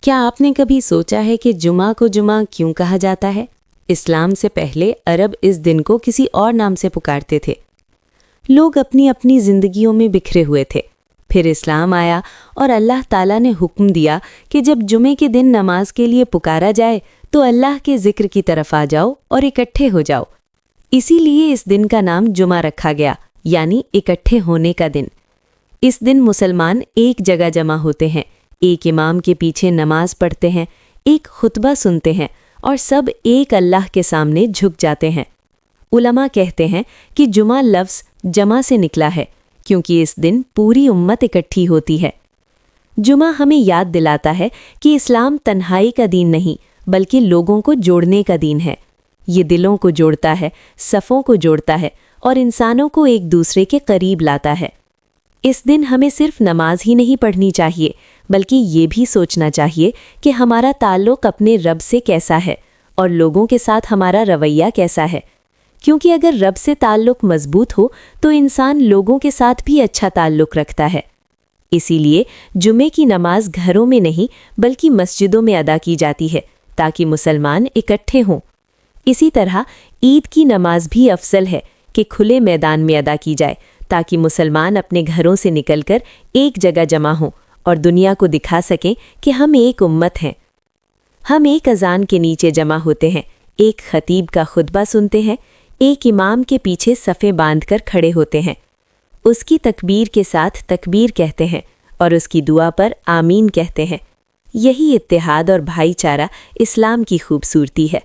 क्या आपने कभी सोचा है कि जुमा को जुमा क्यों कहा जाता है? इस्लाम से पहले अरब इस दिन को किसी और नाम से पुकारते थे। लोग अपनी अपनी जिंदगियों में बिखरे हुए थे। फिर इस्लाम आया और अल्लाह ताला ने हुक्म दिया कि जब जुमे के दिन नमाज के लिए पुकारा जाए तो अल्लाह के जिक्र की तरफ आ जाओ और इकट्ठे हो जाओ। इसीलिए इस दिन का नाम जुमा रखा गया, यानी इकट्ठे होने का दिन। इस दिन मुसलमान एक जगह जमा होते हैं, एक इमाम के पीछे नमाज पढ़ते हैं, एक खुतबा सुनते हैं और सब एक अल्लाह के सामने झुक जाते हैं। उलमा कहते हैं कि जुमा लफ्ज़ जमा से निकला है, क्योंकि इस दिन पूरी उम्मत इकट्ठी होती है। जुमा हमें याद दिलाता है कि इस्लाम तन्हाई का दीन नहीं, बल्कि लोगों को जोड़ने का दीन है। ये दिलों को जोड़ता है, सफ़ों को जोड़ता है और इंसानों को एक दूसरे के करीब लाता है। इस दिन हमें सिर्फ नमाज ही नहीं पढ़नी चाहिए, बल्कि ये भी सोचना चाहिए कि हमारा ताल्लुक़ अपने रब से कैसा है और लोगों के साथ हमारा रवैया कैसा है। क्योंकि अगर रब से ताल्लुक़ मजबूत हो तो इंसान लोगों के साथ भी अच्छा ताल्लुक़ रखता है। इसीलिए जुमे की नमाज घरों में नहीं बल्कि मस्जिदों में अदा की जाती है, ताकि मुसलमान इकट्ठे हों। इसी तरह ईद की नमाज भी अफजल है कि खुले मैदान में अदा की जाए, ताकि मुसलमान अपने घरों से निकलकर एक जगह जमा हों और दुनिया को दिखा सकें कि हम एक उम्मत हैं। हम एक अजान के नीचे जमा होते हैं, एक खतीब का खुतबा सुनते हैं, एक इमाम के पीछे सफ़े बांधकर खड़े होते हैं, उसकी तकबीर के साथ तकबीर कहते हैं और उसकी दुआ पर आमीन कहते हैं। यही इत्तेहाद और भाईचारा इस्लाम की खूबसूरती है।